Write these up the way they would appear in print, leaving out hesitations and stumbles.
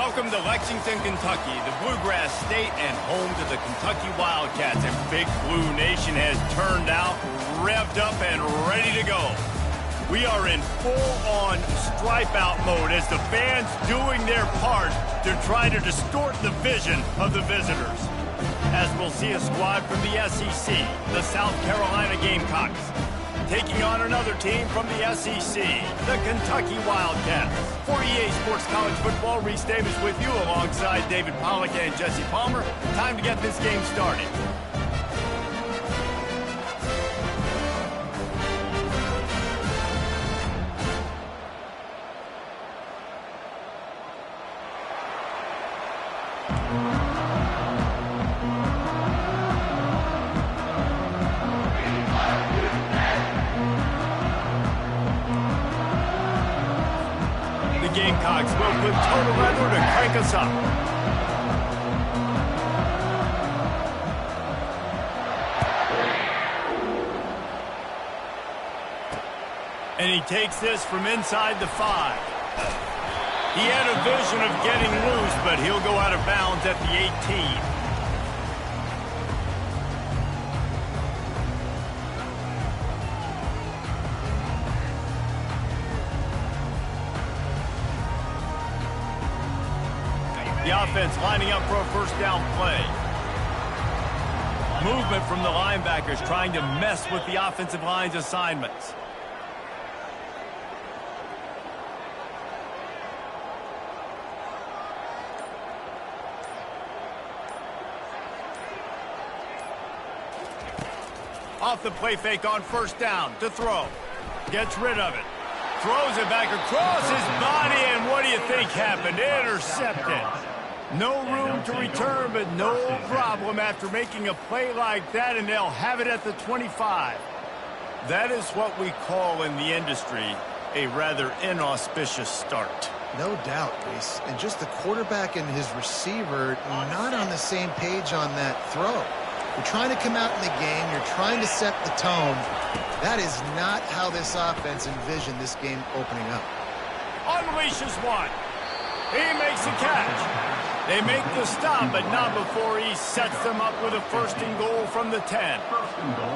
Welcome to Lexington, Kentucky, the Bluegrass State and home to the Kentucky Wildcats. And Big Blue Nation has turned out, revved up, and ready to go. We are in full-on stripe-out mode as the fans doing their part to try to distort the vision of the visitors. As we'll see a squad from the SEC, the South Carolina Gamecocks, taking on another team from the SEC, the Kentucky Wildcats. For EA Sports College Football, Reese Davis with you alongside David Pollack and Jesse Palmer. Time to get this game started. Gamecocks will put total weather to crank us up. And he takes this from inside the 5. He had a vision of getting loose, but he'll go out of bounds at the 18. The offense lining up for a first down play. Movement from the linebackers trying to mess with the offensive line's assignments. Off the play fake on first down to throw. Gets rid of it. Throws it back across his body, and what do you think happened? Intercepted. No room to return, but no problem after making a play like that, and they'll have it at the 25. That is what we call in the industry a rather inauspicious start. No doubt, Reese. And just the quarterback and his receiver not on the same page on that throw. You're trying to come out in the game. You're trying to set the tone. That is not how this offense envisioned this game opening up. Unleashes one. He makes the catch. They make the stop, but not before he sets them up with a first and goal from the 10.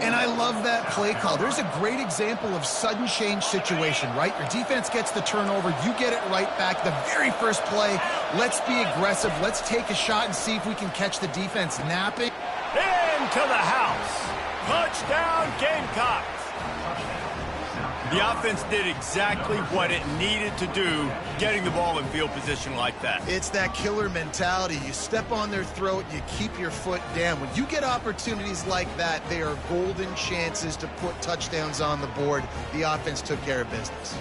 And I love that play call. There's a great example of sudden change situation, right? Your defense gets the turnover. You get it right back. The very first play, let's be aggressive. Let's take a shot and see if we can catch the defense napping. Into the house. Touchdown, Gamecocks. The offense did exactly what it needed to do, getting the ball in field position like that. It's that killer mentality. You step on their throat, you keep your foot down. When you get opportunities like that, they are golden chances to put touchdowns on the board. The offense took care of business.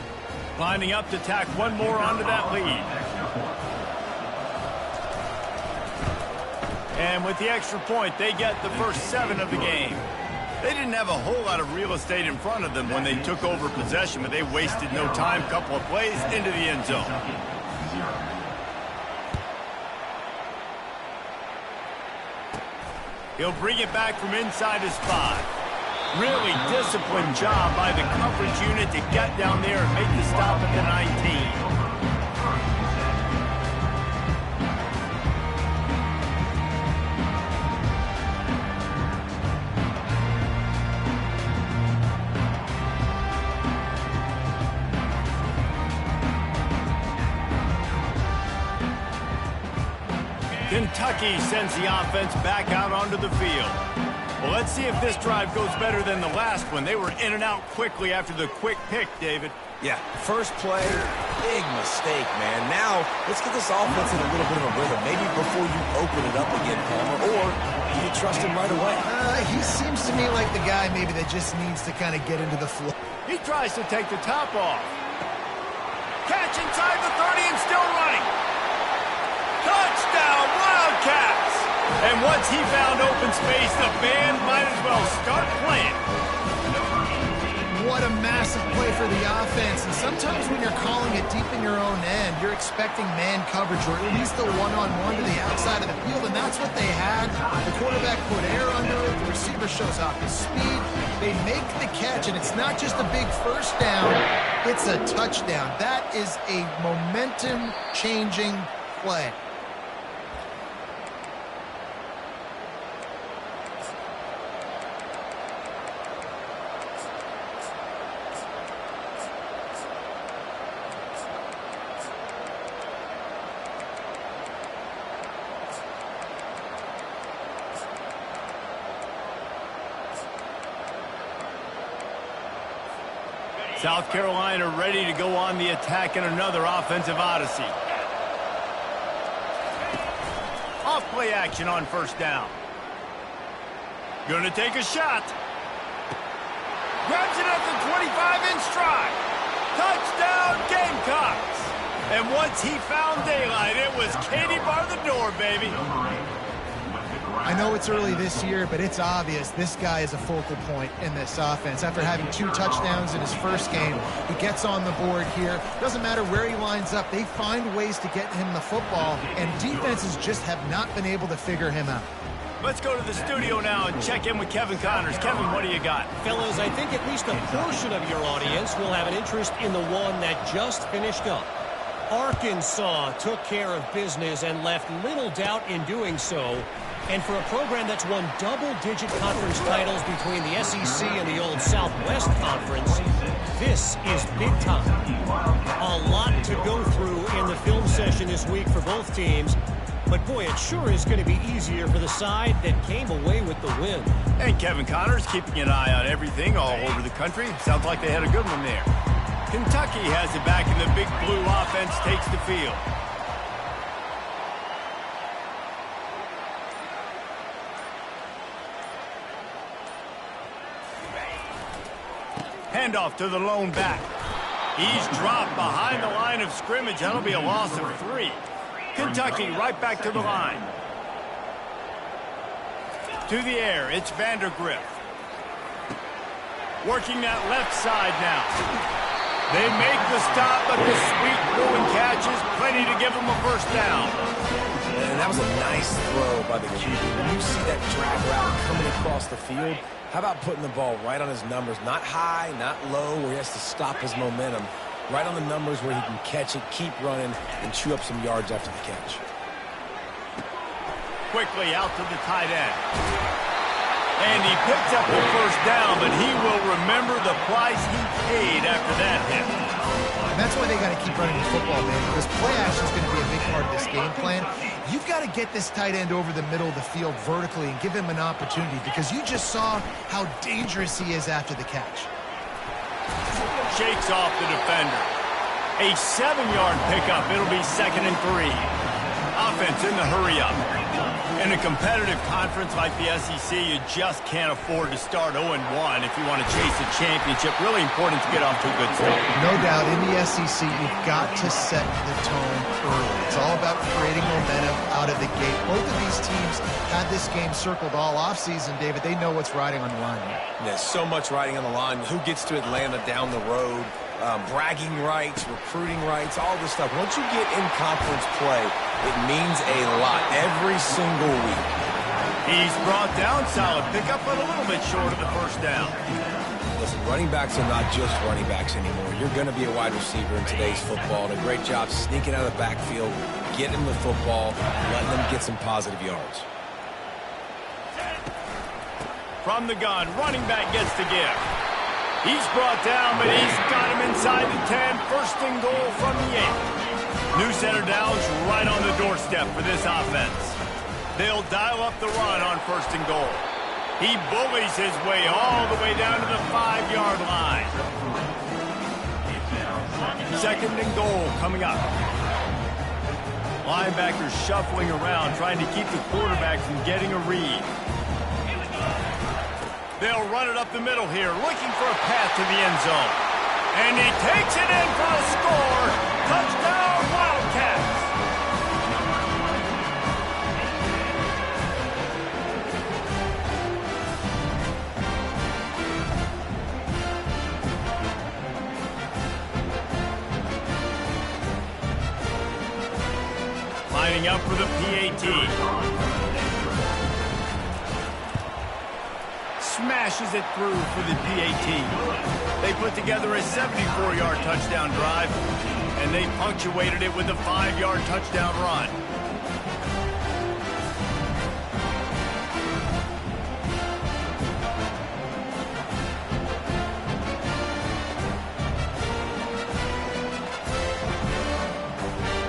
Lining up to tack one more onto that lead. And with the extra point, they get the first 7 of the game. They didn't have a whole lot of real estate in front of them when they took over possession, but they wasted no time. Couple of plays into the end zone. He'll bring it back from inside his 5. Really disciplined job by the coverage unit to get down there and make the stop at the 19. Kentucky sends the offense back out onto the field. Well, let's see if this drive goes better than the last one. They were in and out quickly after the quick pick, David. Yeah, first play, big mistake, man. Now, let's get this offense in a little bit of a rhythm. Maybe before you open it up again, Palmer, or you trust him right away. He seems to me like the guy maybe that just needs to kind of get into the flow. He tries to take the top off. Catch inside the 30 and still running. Touchdown, Wildcats! And once he found open space, the band might as well start playing. What a massive play for the offense. And sometimes when you're calling it deep in your own end, you're expecting man coverage or at least the one-on-one to the outside of the field, and that's what they had. The quarterback put air under it. The receiver shows off his speed. They make the catch, and it's not just a big first down. It's a touchdown. That is a momentum-changing play. South Carolina ready to go on the attack in another offensive odyssey. Off play action on first down. Gonna take a shot. Grabs it at the 25 in stride. Touchdown Gamecocks. And once he found daylight, it was Katie bar the door, baby. I know it's early this year, but it's obvious this guy is a focal point in this offense. After having 2 touchdowns in his first game, he gets on the board here. Doesn't matter where he lines up, they find ways to get him the football, and defenses just have not been able to figure him out. Let's go to the studio now and check in with Kevin Connors. Kevin, what do you got? Fellas, I think at least a portion of your audience will have an interest in the one that just finished up. Arkansas took care of business and left little doubt in doing so. And for a program that's won double-digit conference titles between the SEC and the old Southwest Conference, this is big time. A lot to go through in the film session this week for both teams. But, boy, it sure is going to be easier for the side that came away with the win. And Kevin Connors keeping an eye on everything all over the country. Sounds like they had a good one there. Kentucky has it back, and the Big Blue offense takes the field. Handoff to the lone back. He's dropped behind the line of scrimmage. That'll be a loss of 3. Kentucky right back to the line. To the air, it's Vandergrift. Working that left side now. They make the stop, but the sweet throwing catch is plenty to give them a first down. And that was a nice throw by the QB. When you see that drag route coming across the field, how about putting the ball right on his numbers? Not high, not low, where he has to stop his momentum. Right on the numbers where he can catch it, keep running, and chew up some yards after the catch. Quickly out to the tight end. And he picks up the first down, but he will remember the price he paid after that hit. And that's why they got to keep running the football, man, because play action is going to be a big part of this game plan. You've got to get this tight end over the middle of the field vertically and give him an opportunity, because you just saw how dangerous he is after the catch. Shakes off the defender. A 7-yard pickup. It'll be 2nd and 3. Offense in the hurry-up. In a competitive conference like the SEC, you just can't afford to start 0-1 if you want to chase a championship. Really important to get off to a good start. No doubt, in the SEC, you've got to set the tone early. It's all about creating momentum out of the gate. Both of these teams had this game circled all offseason, David. They know what's riding on the line. There's so much riding on the line. Who gets to Atlanta down the road? Bragging rights, recruiting rights, all this stuff. Once you get in conference play, it means a lot every single week. He's brought down, solid pickup, but a little bit short of the first down. Listen, running backs are not just running backs anymore. You're going to be a wide receiver in today's football. And a great job sneaking out of the backfield, getting them the football, letting them get some positive yards. From the gun, running back gets the give. He's brought down, but he's got him inside the 10. First and goal from the 8. New center downs right on the doorstep for this offense. They'll dial up the run on first and goal. He bullies his way all the way down to the 5-yard line. 2nd and goal coming up. Linebackers shuffling around, trying to keep the quarterback from getting a read. They'll run it up the middle here, looking for a path to the end zone. And he takes it in for a score. Touchdown, Wildcats. Lining up for the PAT. Smashes it through for the PAT. They put together a 74-yard touchdown drive, and they punctuated it with a 5-yard touchdown run.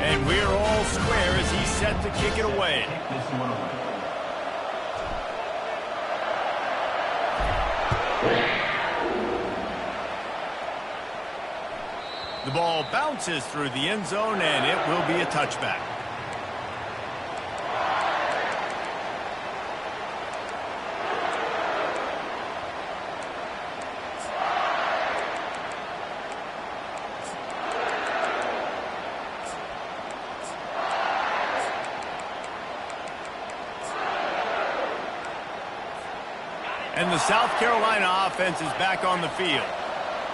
And we're all square as he's set to kick it away. The ball bounces through the end zone, and it will be a touchback. And the South Carolina offense is back on the field.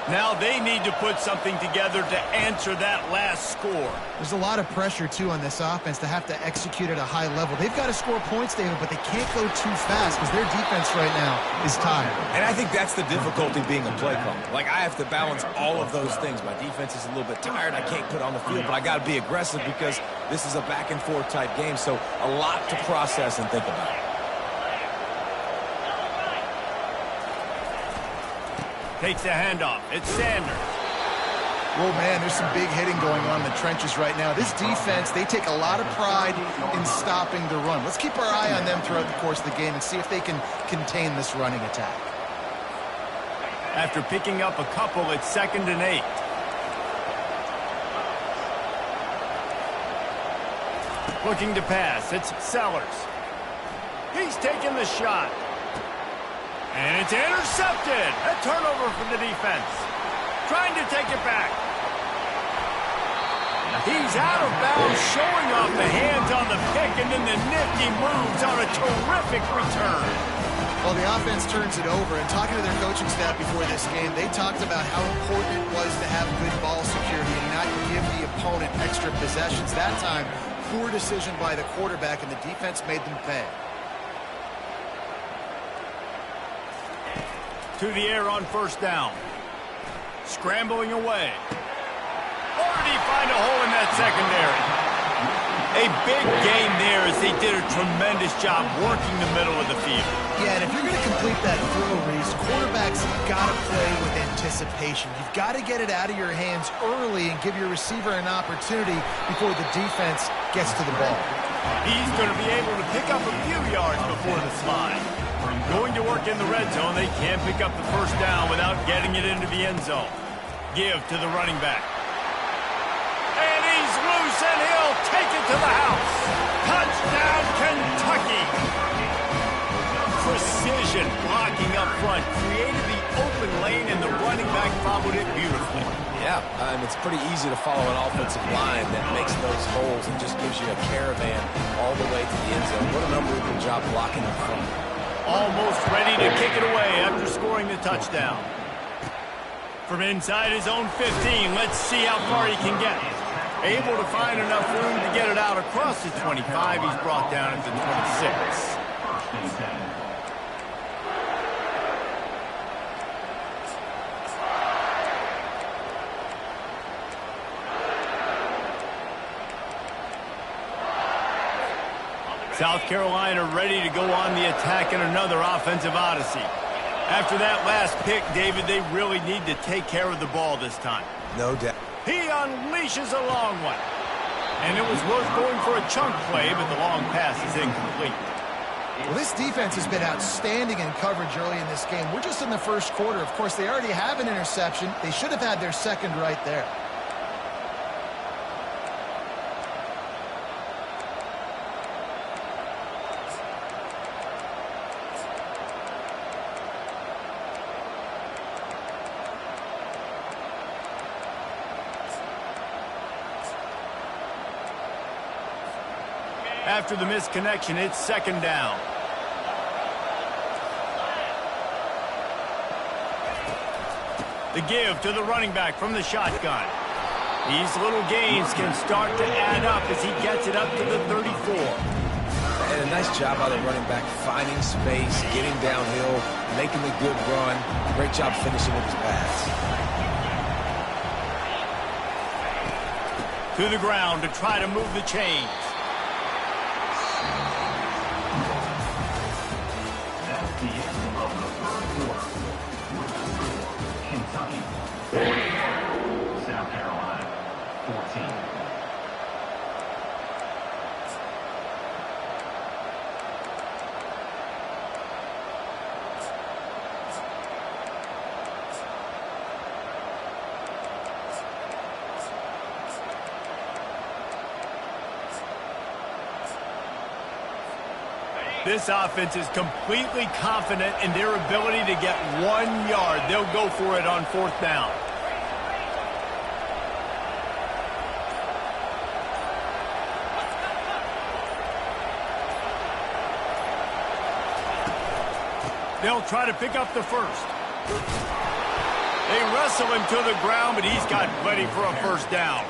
Now they need to put something together to answer that last score. There's a lot of pressure, too, on this offense to have to execute at a high level. They've got to score points, David, but they can't go too fast because their defense right now is tired. And I think that's the difficulty being a play caller. Like, I have to balance all of those things. My defense is a little bit tired. I can't put on the field, but I got to be aggressive because this is a back-and-forth type game, so a lot to process and think about. Takes the handoff. It's Sanders. Oh, man, there's some big hitting going on in the trenches right now. This defense, they take a lot of pride in stopping the run. Let's keep our eye on them throughout the course of the game and see if they can contain this running attack. After picking up a couple, it's 2nd and 8. Looking to pass. It's Sellers. He's taking the shot. And it's intercepted. A turnover for the defense. Trying to take it back. He's out of bounds, showing off the hands on the pick, and then the nifty moves on a terrific return. Well, the offense turns it over, and talking to their coaching staff before this game, they talked about how important it was to have good ball security and not give the opponent extra possessions. That time, poor decision by the quarterback, and the defense made them pay. To the air on 1st down. Scrambling away. Already find a hole in that secondary. A big gain there as they did a tremendous job working the middle of the field. Yeah, and if you're going to complete that throw, Reese, quarterbacks have got to play with anticipation. You've got to get it out of your hands early and give your receiver an opportunity before the defense gets to the ball. He's going to be able to pick up a few yards before the slide. Going to work in the red zone. They can't pick up the 1st down without getting it into the end zone. Give to the running back. And he's loose, and he'll take it to the house. Touchdown, Kentucky. Precision blocking up front created the open lane, and the running back followed it beautifully. Yeah, it's pretty easy to follow an offensive line that makes those holes and just gives you a caravan all the way to the end zone. What an unbelievable job blocking up front. Almost ready to kick it away after scoring the touchdown. From inside his own 15, let's see how far he can get. Able to find enough room to get it out across the 25. He's brought down at the 26. South Carolina ready to go on the attack in another offensive odyssey. After that last pick, David, they really need to take care of the ball this time. No doubt. He unleashes a long one. And it was worth going for a chunk play, but the long pass is incomplete. Well, this defense has been outstanding in coverage early in this game. We're just in the 1st quarter. Of course, they already have an interception. They should have had their 2nd right there. After the misconnection, it's 2nd down. The give to the running back from the shotgun. These little gains can start to add up as he gets it up to the 34. And a nice job by the running back, finding space, getting downhill, making the good run. Great job finishing with his pass. to the ground to try to move the chains. That's the end of the first quarter. Kentucky 40, South Carolina 14. This offense is completely confident in their ability to get 1 yard. They'll go for it on 4th down. They'll try to pick up the first. They wrestle him to the ground, but he's got plenty for a first down.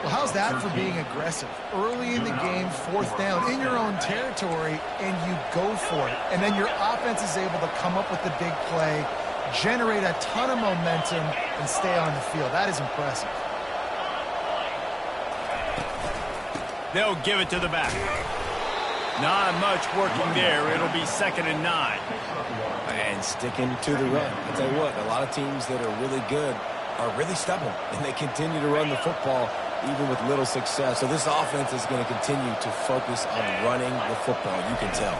Well, how's that for being aggressive? Early in the game, 4th down, in your own territory, and you go for it. And then your offense is able to come up with the big play, generate a ton of momentum, and stay on the field. That is impressive. They'll give it to the back. Not much working there. It'll be 2nd and 9. And sticking to the run. I'll tell you what, a lot of teams that are really good are really stubborn, and they continue to run the football even with little success. So this offense is going to continue to focus on running the football. You can tell.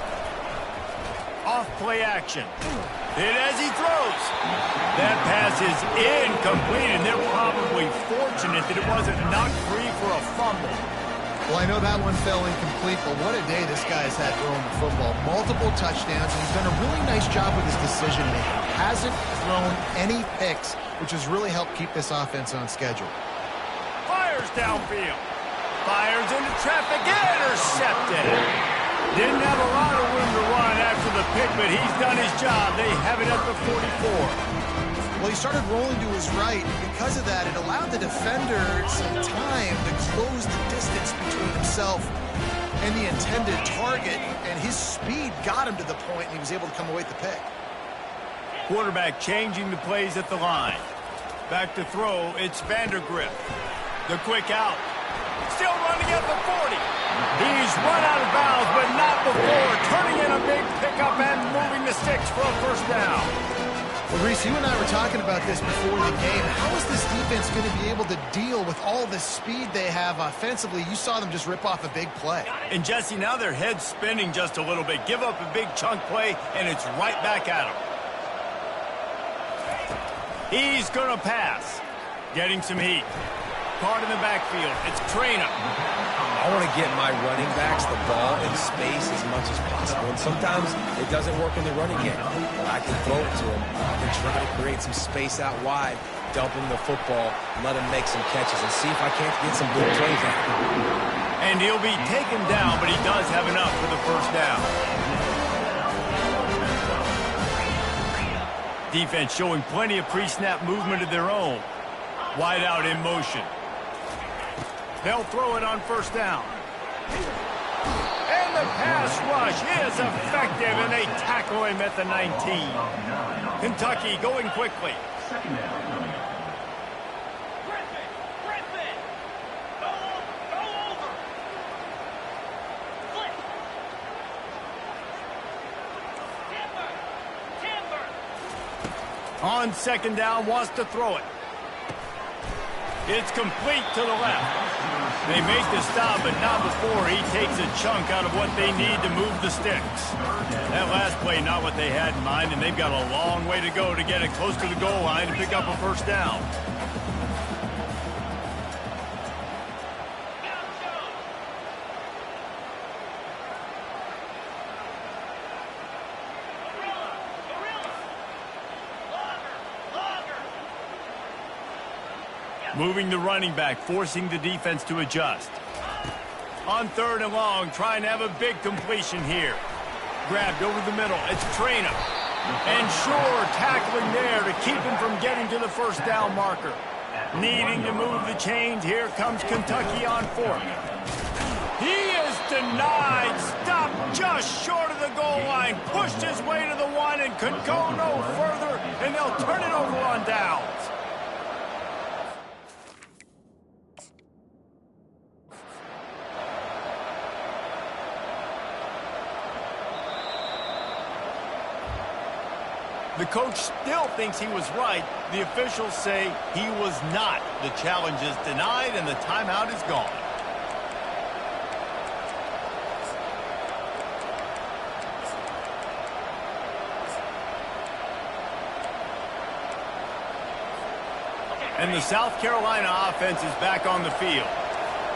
Off play action. Hit as he throws. That pass is incomplete, and they're probably fortunate that it wasn't knocked free for a fumble. Well, I know that one fell incomplete, but what a day this guy's had throwing the football. Multiple touchdowns, and he's done a really nice job with his decision-making. Hasn't thrown any picks, which has really helped keep this offense on schedule. Fires downfield. Fires into traffic. Intercepted. Didn't have a lot of room to run after the pick, but he's done his job. They have it at the 44. Well, he started rolling to his right, and because of that, it allowed the defender some time to close the distance between himself and the intended target, and his speed got him to the point, and he was able to come away with the pick. Quarterback changing the plays at the line. Back to throw, it's Vandergrift. The quick out. Still running at the 40. He's run out of bounds, but not before turning in a big pickup and moving the sticks for a first down. Well, Reese, you and I were talking about this before the game. How is this defense going to be able to deal with all the speed they have offensively? You saw them just rip off a big play. And, Jesse, now their head's spinning just a little bit. Give up a big chunk play, and it's right back at them. He's going to pass. Getting some heat. Card in the backfield. It's Traina. I want to get my running backs the ball in space as much as possible. And sometimes it doesn't work in the running game. But I can throw it to him. I can try to create some space out wide, dump him the football, and let him make some catches and see if I can't get some big plays out of him. And he'll be taken down, but he does have enough for the first down. Defense showing plenty of pre-snap movement of their own. Wide out in motion. They'll throw it on first down. And the pass rush is effective, and they tackle him at the 19. Kentucky going quickly. On 2nd down, wants to throw it. It's complete to the left. They make the stop, but not before he takes a chunk out of what they need to move the sticks. That last play, not what they had in mind, and they've got a long way to go to get it close to the goal line to pick up a first down. Moving the running back, forcing the defense to adjust. On 3rd and long, trying to have a big completion here. Grabbed over the middle. It's Traina. And Shore tackling there to keep him from getting to the first down marker. Needing to move the chains. Here comes Kentucky on 4th. He is denied. Stopped just short of the goal line. Pushed his way to the 1 and could go no further. And they'll turn it over on downs. The coach still thinks he was right. The officials say he was not. The challenge is denied, and the timeout is gone. And the South Carolina offense is back on the field.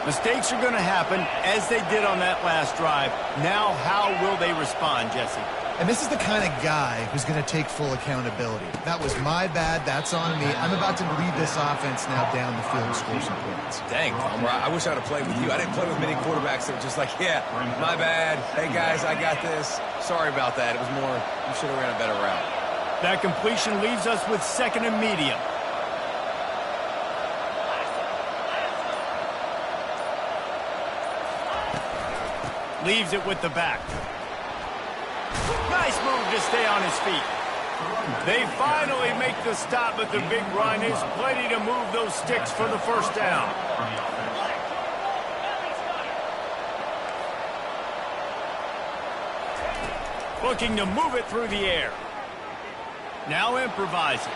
Mistakes are going to happen, as they did on that last drive. Now, how will they respond, Jesse? And this is the kind of guy who's going to take full accountability. That was my bad. That's on me. I'm about to lead this offense now down the field and score some points. Dang, Palmer, I wish I'd have played with you. I didn't play with many quarterbacks that were just like, yeah, my bad. Hey, guys, I got this. Sorry about that. It was more, you should have ran a better route. That completion leaves us with 2nd and medium. Leaves it with the back. Nice move to stay on his feet. They finally make the stop, but the big run is plenty to move those sticks for the first down. Looking to move it through the air. Now improvising.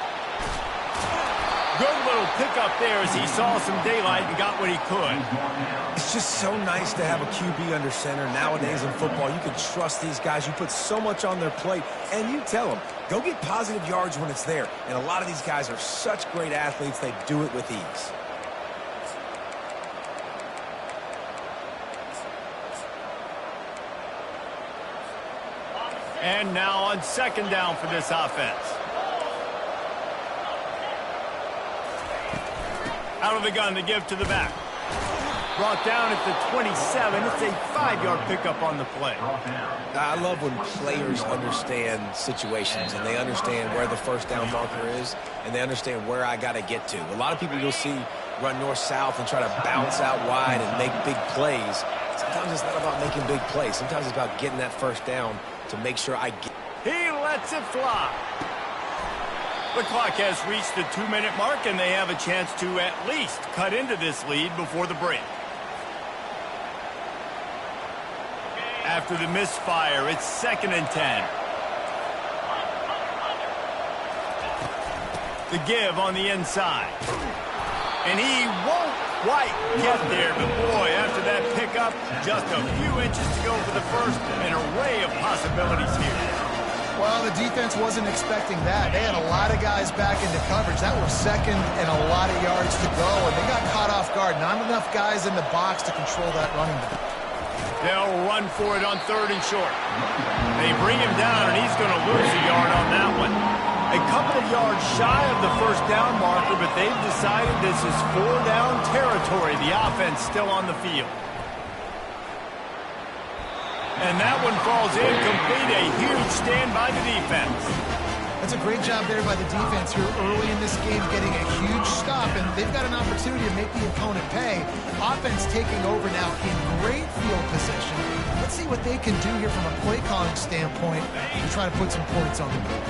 Good little pickup there as he saw some daylight and got what he could. It's just so nice to have a QB under center. Nowadays in football, you can trust these guys. You put so much on their plate, and you tell them, go get positive yards when it's there. And a lot of these guys are such great athletes, they do it with ease. And now on 2nd down for this offense. Out of the gun to give to the back. Brought down at the 27. It's a 5-yard pickup on the play. I love when players understand situations and they understand where the first down marker is and they understand where I got to get to. A lot of people you'll see run north-south and try to bounce out wide and make big plays. Sometimes it's not about making big plays. Sometimes it's about getting that first down to make sure I get. He lets it fly. The clock has reached the 2-minute mark, and they have a chance to at least cut into this lead before the break. After the misfire, it's 2nd and 10. The give on the inside. And he won't quite get there, but boy, after that pickup, just a few inches to go for the first. An array of possibilities here. Well, the defense wasn't expecting that. They had a lot of guys back into coverage. That was 2nd and a lot of yards to go, and they got caught off guard. Not enough guys in the box to control that running back. They'll run for it on 3rd and short. They bring him down, and he's going to lose a yard on that one. A couple of yards shy of the first down marker, but they've decided this is 4-down territory. The offense still on the field. And that one falls incomplete. A huge stand by the defense. That's a great job there by the defense here early in this game, getting a huge stop, and they've got an opportunity to make the opponent pay. Offense taking over now in great field position. Let's see what they can do here from a play calling standpoint to try to put some points on the board.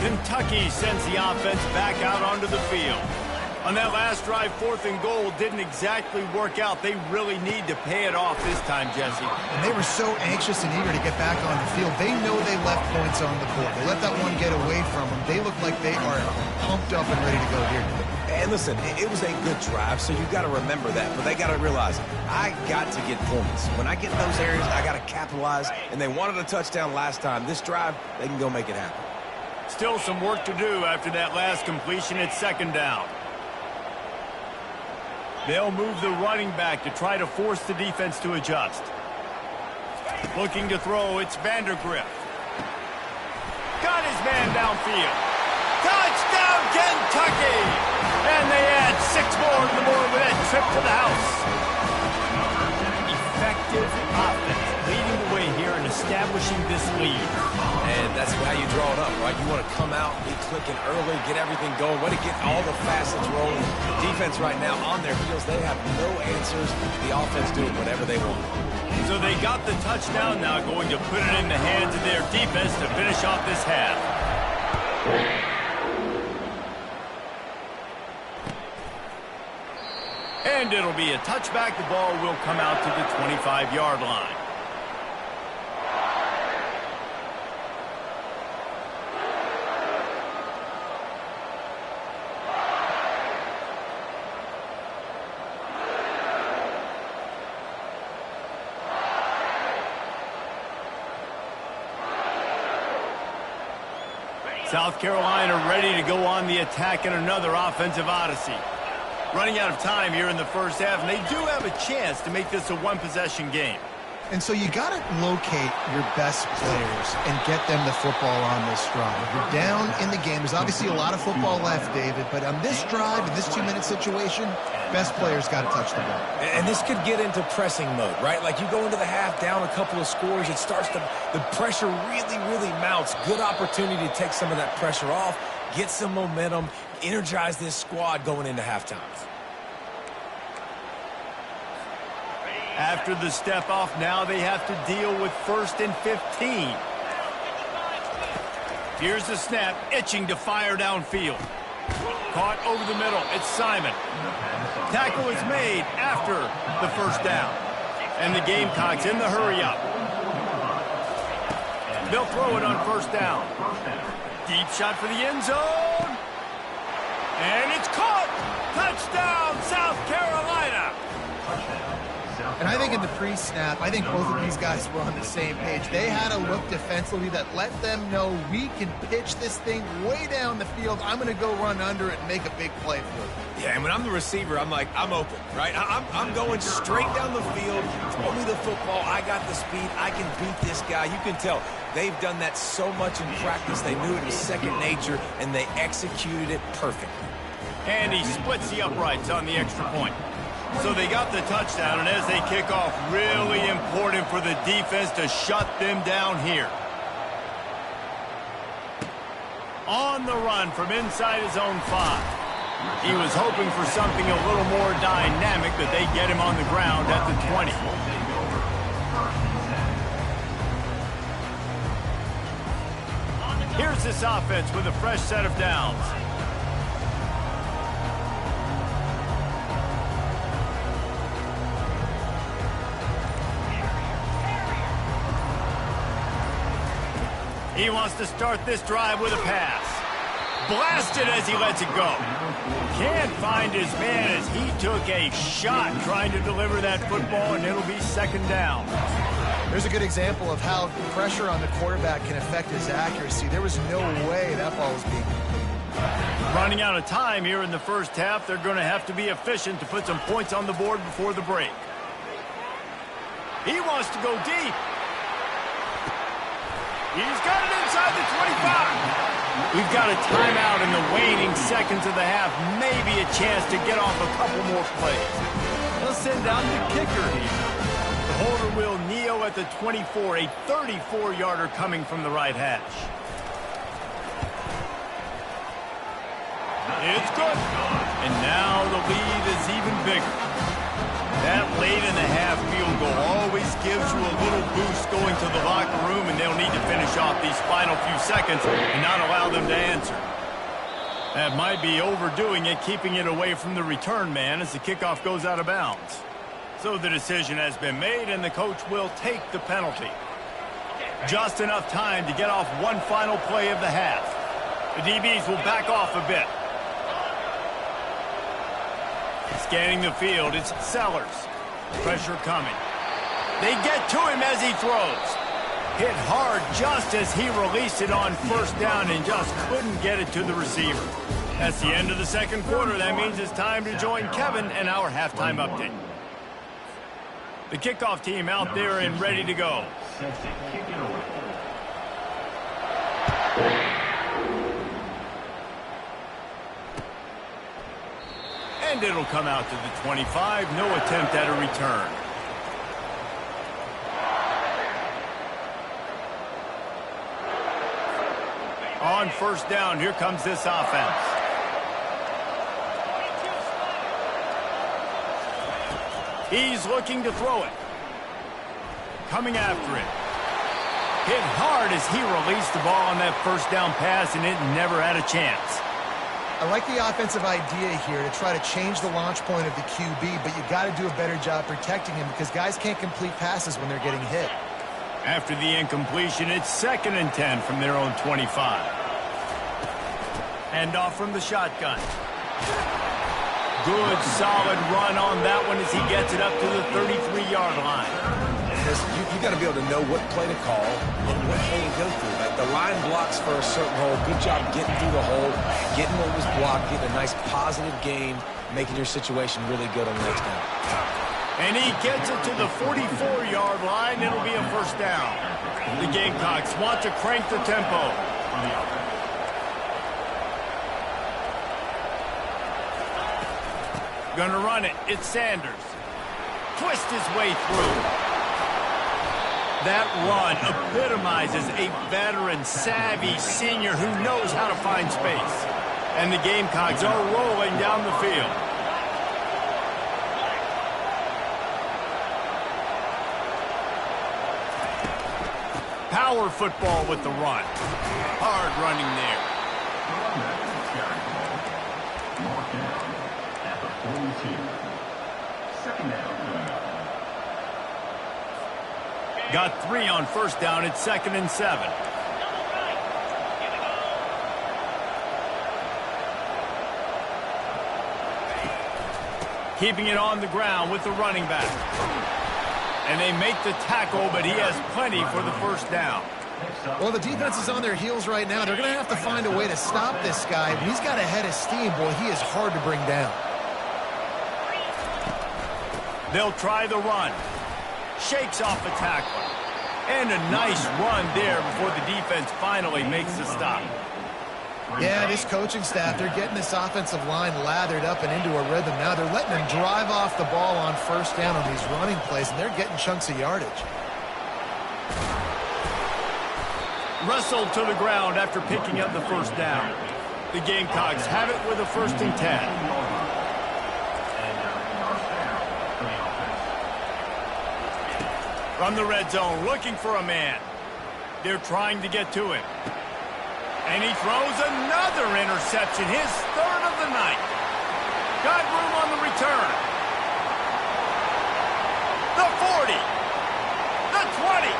Kentucky sends the offense back out onto the field. On that last drive, 4th and goal didn't exactly work out. They really need to pay it off this time, Jesse. And they were so anxious and eager to get back on the field. They know they left points on the board. They let that one get away from them. They look like they are pumped up and ready to go here. And listen, it was a good drive, so you've got to remember that. But they got to realize, I got to get points. When I get in those areas, I got to capitalize. And they wanted a touchdown last time. This drive, they can go make it happen. Still some work to do after that last completion at 2nd down. They'll move the running back to try to force the defense to adjust. Looking to throw, it's Vandergrift. Got his man downfield. Touchdown, Kentucky! And they add 6 more to the board with that trip to the house. Effective offense leading the way here and establishing this lead. And that's how you draw it up, right? You want to come out, be clicking early, get everything going, want to get all the facets rolling. Defense right now on their heels, they have no answers. The offense doing whatever they want. So they got the touchdown, now going to put it in the hands of their defense to finish off this half. And it'll be a touchback. The ball will come out to the 25-yard line. South Carolina ready to go on the attack in another offensive odyssey. Running out of time here in the first half, and they do have a chance to make this a one-possession game. And so you got to locate your best players and get them the football on this drive. You're down in the game. There's obviously a lot of football left, David, but on this drive, in this 2-minute situation, best players got to touch the ball. And this could get into pressing mode, right? Like you go into the half down a couple of scores, it starts to, the pressure really mounts. Good opportunity to take some of that pressure off, get some momentum, energize this squad going into halftime. After the step off, now they have to deal with 1st and 15. Here's the snap, itching to fire downfield. Caught over the middle, it's Simon. Tackle is made after the first down. And the Gamecocks in the hurry-up. They'll throw it on first down. Deep shot for the end zone. And it's caught! Touchdown, South Carolina! And I think in the pre-snap, I think both of these guys were on the same page. They had a look defensively that let them know we can pitch this thing way down the field. I'm going to go run under it and make a big play for it. Yeah, and when I'm the receiver, I'm like, I'm open, right? I'm going straight down the field. Throw me the football. I got the speed. I can beat this guy. You can tell they've done that so much in practice. They knew it was second nature, and they executed it perfectly. And he splits the uprights on the extra point. So they got the touchdown, and as they kick off, really important for the defense to shut them down here. On the run from inside his own 5. He was hoping for something a little more dynamic, but they get him on the ground at the 20. Here's this offense with a fresh set of downs. He wants to start this drive with a pass. Blasted as he lets it go. Can't find his man as he took a shot trying to deliver that football, and it'll be second down. There's a good example of how pressure on the quarterback can affect his accuracy. There was no way that ball was being complete. Running out of time here in the first half, they're going to have to be efficient to put some points on the board before the break. He wants to go deep. He's got it inside the 25. We've got a timeout in the waning seconds of the half. Maybe a chance to get off a couple more plays. They'll send out the kicker here. The holder will kneel at the 24, a 34-yarder coming from the right hash. It's good. And now the lead is even bigger. That late in the half field goal always gives you a little boost going to the locker room, and they'll need to finish off these final few seconds and not allow them to answer. That might be overdoing it, keeping it away from the return man as the kickoff goes out of bounds. So the decision has been made, and the coach will take the penalty. Just enough time to get off one final play of the half. The DBs will back off a bit. Scanning the field, it's Sellers. Pressure coming. They get to him as he throws. Hit hard just as he released it on first down and just couldn't get it to the receiver. That's the end of the second quarter. That means it's time to join Kevin and our halftime update. The kickoff team out there and ready to go. And it'll come out to the 25. No attempt at a return. On first down, here comes this offense. He's looking to throw it. Coming after it. Hit hard as he released the ball on that first down pass, and it never had a chance. I like the offensive idea here to try to change the launch point of the QB, but you got to do a better job protecting him because guys can't complete passes when they're getting hit. After the incompletion, it's 2nd and 10 from their own 25. Hand off from the shotgun. Good, solid run on that one as he gets it up to the 33-yard line. You got to be able to know what play to call and what play to go through. Like The line blocks for a certain hole. Good job getting through the hole, getting what was blocked, getting a nice positive gain, making your situation really good on the next down. And he gets it to the 44-yard line. It'll be a first down. The Gamecocks want to crank the tempo. Gonna run it. It's Sanders. Twist his way through. That run epitomizes a veteran, savvy senior who knows how to find space. And the Gamecocks are rolling down the field. Power football with the run. Hard running there. Mark down at the 42. Second down. Got 3 on first down. It's 2nd and 7. Keeping it on the ground with the running back. And they make the tackle, but he has plenty for the first down. Well, the defense is on their heels right now. They're going to have to find a way to stop this guy. When he's got a head of steam, boy, he is hard to bring down. They'll try the run. Shakes off the tackle. And a nice run there before the defense finally makes the stop. Yeah, this coaching staff, they're getting this offensive line lathered up and into a rhythm now. They're letting them drive off the ball on first down on these running plays, and they're getting chunks of yardage. Wrestled to the ground after picking up the first down. The Gamecocks have it with a 1st and 10. From the red zone, looking for a man. They're trying to get to him. And he throws another interception, his 3rd of the night. Got room on the return. The 40. The 20.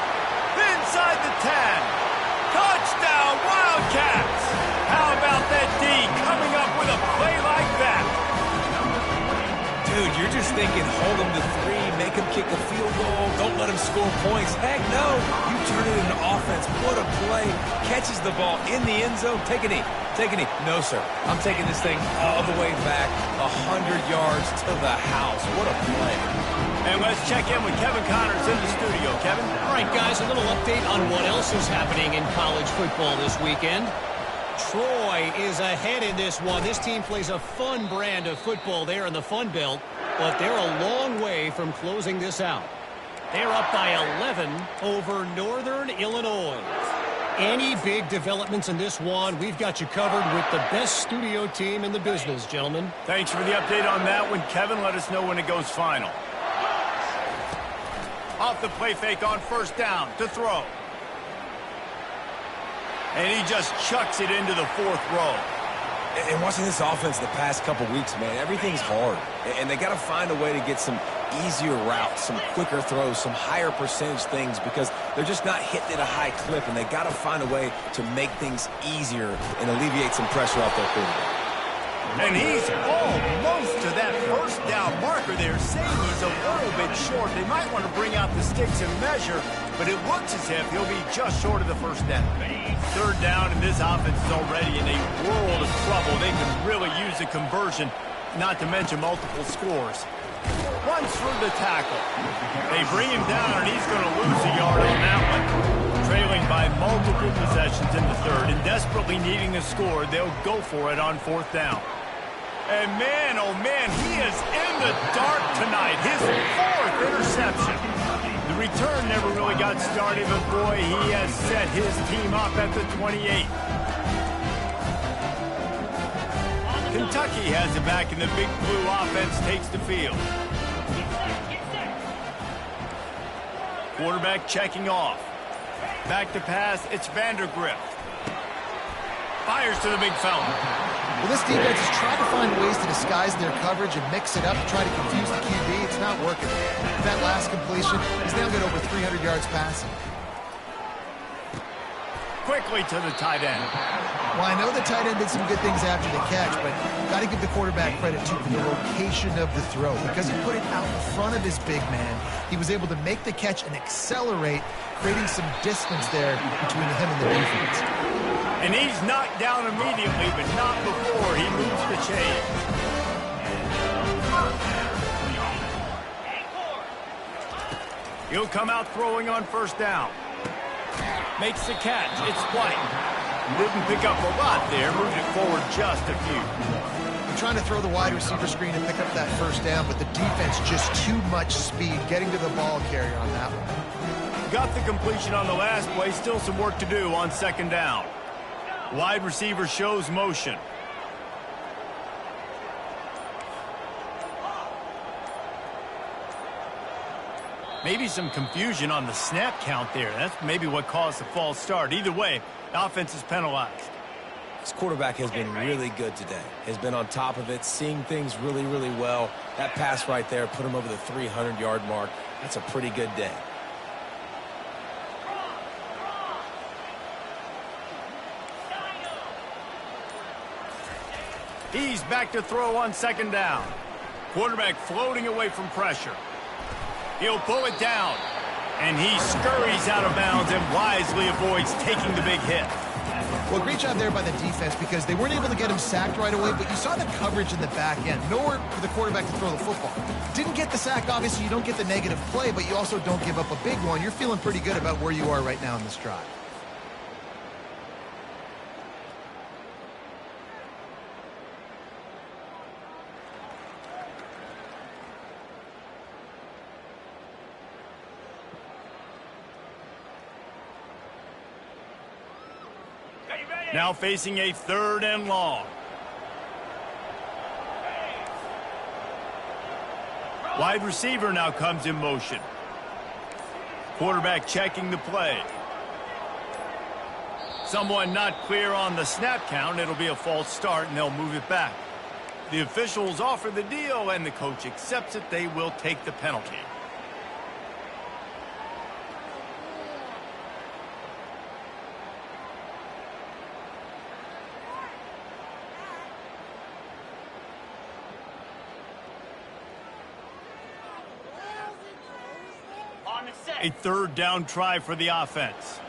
Inside the 10. Touchdown, Wildcats. How about that D coming up with a play like that? Dude, you're just thinking, hold him to 3, make him kick a field goal, don't let him score points. Heck no, you turn it into offense. What a play. Catches the ball in the end zone. Take a knee. Take a knee. No, sir. I'm taking this thing all the way back 100 yards to the house. What a play. And let's check in with Kevin Connors in the studio. Kevin? All right, guys, a little update on what else is happening in college football this weekend. Troy is ahead in this one. This team plays a fun brand of football there in the Fun Belt, but they're a long way from closing this out. They're up by 11 over Northern Illinois. Any big developments in this one, we've got you covered with the best studio team in the business, gentlemen. Thanks for the update on that one, Kevin. Let us know when it goes final. Off the play fake on first down to throw. And he just chucks it into the 4th row. And watching this offense the past couple weeks, man, everything's hard. And they got to find a way to get some easier routes, some quicker throws, some higher percentage things because they're just not hitting at a high clip. And they got to find a way to make things easier and alleviate some pressure off their quarterback. And he's almost to that first down marker there, saying he's a little bit short. They might want to bring out the sticks and measure, but it looks as if he'll be just short of the first down. 3rd down, and this offense is already in a world of trouble. They could really use a conversion, not to mention multiple scores. Runs through the tackle. They bring him down, and he's going to lose a yard on that one. Trailing by multiple possessions in the 3rd and desperately needing the score, they'll go for it on 4th down. And man, oh man, he is in the dark tonight. His 4th interception. The return never really got started, but boy, he has set his team up at the 28. Kentucky has it back, and the Big Blue offense takes the field. Quarterback checking off. Back to pass, it's Vandergrift. Fires to the big fella. Well, this defense is trying to find ways to disguise their coverage and mix it up to try to confuse the QB. It's not working. That last completion, he's now got over 300 yards passing. quickly to the tight end. Well, I know the tight end did some good things after the catch, but got to give the quarterback credit, too, for the location of the throw. Because he put it out in front of his big man, he was able to make the catch and accelerate, creating some distance there between him and the defense. And he's knocked down immediately, but not before he moves the chain. He'll come out throwing on first down. Makes the catch. It's White. Didn't pick up a lot there. Moved it forward just a few. They're trying to throw the wide receiver screen and pick up that first down, but the defense just too much speed getting to the ball carrier on that one. Got the completion on the last play. Still some work to do on second down. Wide receiver shows motion. Maybe some confusion on the snap count there. That's maybe what caused the false start. Either way, the offense is penalized. This quarterback has been really good today. Has been on top of it, seeing things really, really well. That pass right there put him over the 300-yard mark. That's a pretty good day. He's back to throw on second down. Quarterback floating away from pressure. He'll pull it down, and he scurries out of bounds and wisely avoids taking the big hit. Well, great job there by the defense because they weren't able to get him sacked right away, but you saw the coverage in the back end. Nowhere for the quarterback to throw the football. Didn't get the sack, obviously you don't get the negative play, but you also don't give up a big one. You're feeling pretty good about where you are right now in this drive. Now facing a 3rd and long. Wide receiver now comes in motion. Quarterback checking the play. Someone not clear on the snap count. It'll be a false start, and they'll move it back. The officials offer the deal, and the coach accepts it. They will take the penalty. A 3rd down try for the offense.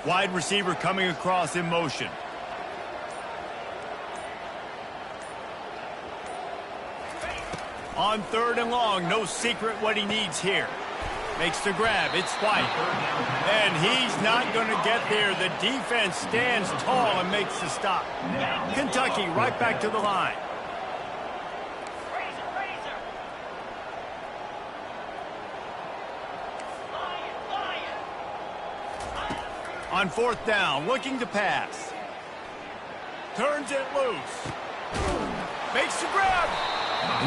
Wide receiver coming across in motion. On 3rd and long, no secret what he needs here. Makes the grab, it's White. And he's not going to get there. The defense stands tall and makes the stop. Kentucky right back to the line. On 4th down, looking to pass. Turns it loose. Makes the grab.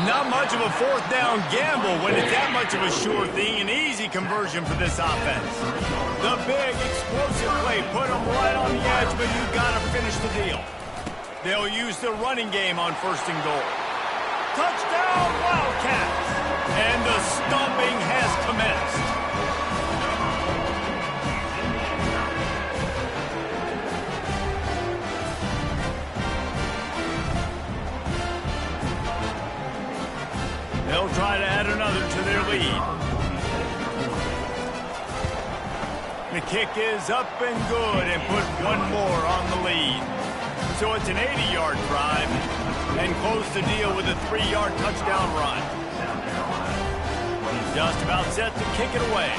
Not much of a 4th down gamble when it's that much of a sure thing. An easy conversion for this offense. The big explosive play put them right on the edge, but you got to finish the deal. They'll use the running game on 1st and goal. Touchdown, Wildcats. And the stomping has commenced. They'll try to add another to their lead. The kick is up and good and put one more on the lead. So it's an 80-yard drive and close the deal with a 3-yard touchdown run. Just about set to kick it away.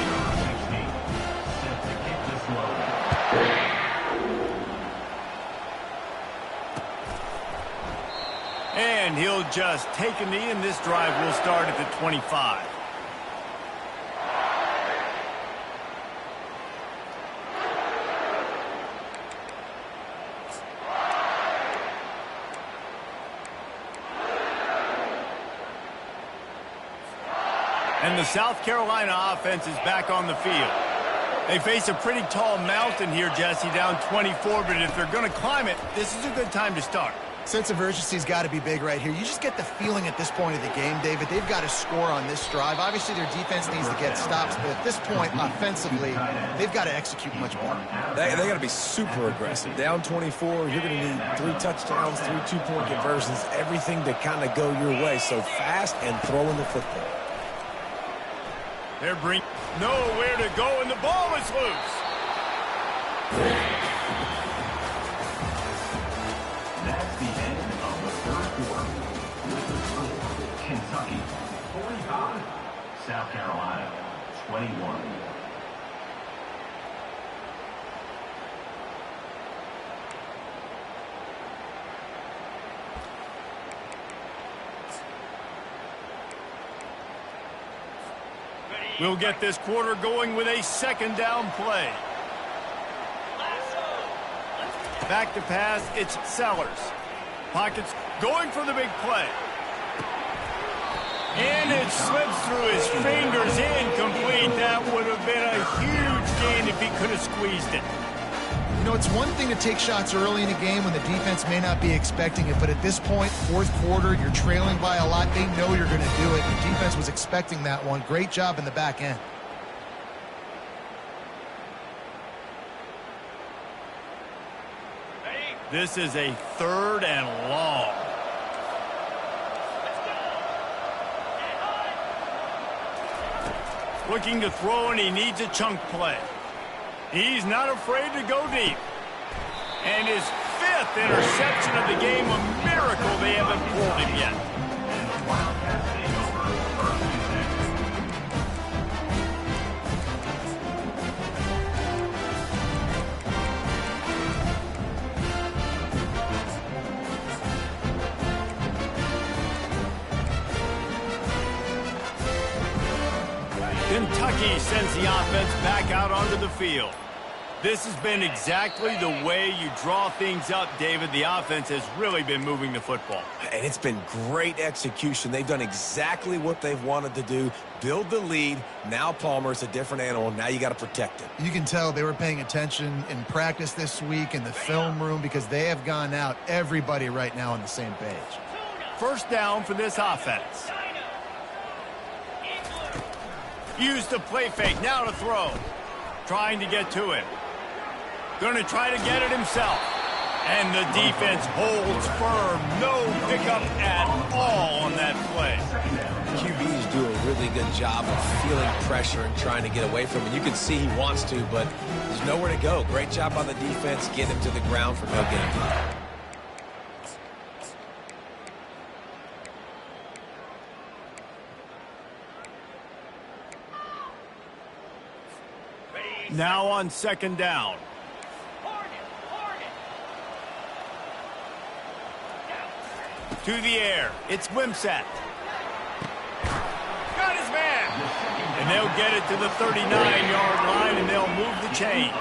And he'll just take a knee, and this drive will start at the 25. And the South Carolina offense is back on the field. They face a pretty tall mountain here, Jesse, down 24, but if they're going to climb it, this is a good time to start. Sense of urgency's got to be big right here. You just get the feeling at this point of the game, David, they've got to score on this drive. Obviously, their defense needs to get stops, but at this point, offensively, they've got to execute much better. They got to be super aggressive. Down 24, you're going to need 3 touchdowns, 3 two-point conversions, everything to kind of go your way. So fast and throwing the football. They're bringing nowhere to go, and the ball is loose. That's the end of the third quarter. With the score, Kentucky 45, South Carolina 21. We'll get this quarter going with a second down play. Back to pass, it's Sellers. Pockets going for the big play. And it slips through his fingers, incomplete. That would have been a huge gain if he could have squeezed it. You know, it's one thing to take shots early in a game when the defense may not be expecting it, but at this point, fourth quarter, you're trailing by a lot. They know you're going to do it. The defense was expecting that one. Great job in the back end. This is a 3rd and long. Looking to throw, and he needs a chunk play. He's not afraid to go deep. And his 5th interception of the game, a miracle they haven't pulled him yet. Kentucky sends the offense back out onto the field. This has been exactly the way you draw things up, David. The offense has really been moving the football. And it's been great execution. They've done exactly what they've wanted to do. Build the lead. Now Palmer's a different animal. Now you got to protect it. You can tell they were paying attention in practice this week in the film room because they have gone out, everybody right now on the same page. First down for this offense. Use the play fake. Now to throw. Trying to get to it. Going to try to get it himself. And the defense holds firm. No pickup at all on that play. QBs do a really good job of feeling pressure and trying to get away from it. You can see he wants to, but there's nowhere to go. Great job on the defense. Get him to the ground for no gain. Now on second down. To the air. It's Wimsatt. Got his man. And they'll get it to the 39-yard line, and they'll move the chains.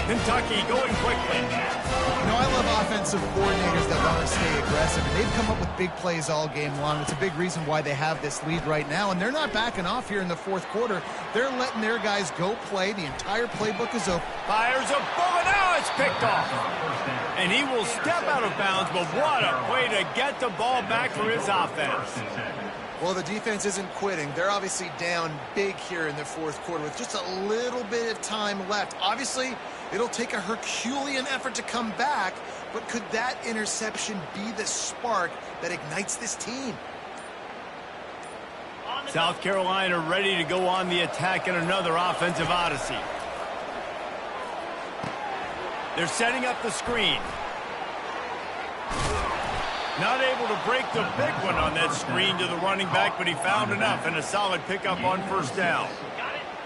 Kentucky going quickly. You know, I love offensive coordinators that want to stay aggressive, and they've come up with big plays all game long. It's a big reason why they have this lead right now, and they're not backing off here in the fourth quarter. They're letting their guys go play. The entire playbook is open. Fires a bullet. Now it's picked off. And he will step out of bounds, but what a way to get the ball back for his offense. Well, the defense isn't quitting. They're obviously down big here in the fourth quarter with just a little bit of time left. Obviously, it'll take a Herculean effort to come back, but could that interception be the spark that ignites this team? South Carolina ready to go on the attack in another offensive odyssey. They're setting up the screen. Not able to break the big one on that screen to the running back, but he found enough and a solid pickup on first down.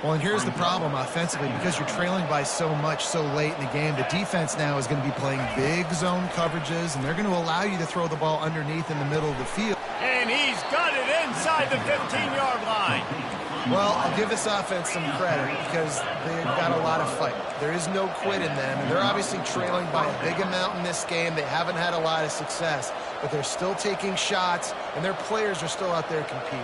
Well, and here's the problem offensively. Because you're trailing by so much so late in the game, the defense now is going to be playing big zone coverages, and they're going to allow you to throw the ball underneath in the middle of the field. And he's got it inside the 15-yard line. Well, I'll give this offense some credit because they've got a lot of fight. There is no quit in them, and they're obviously trailing by a big amount in this game. They haven't had a lot of success, but they're still taking shots, and their players are still out there competing.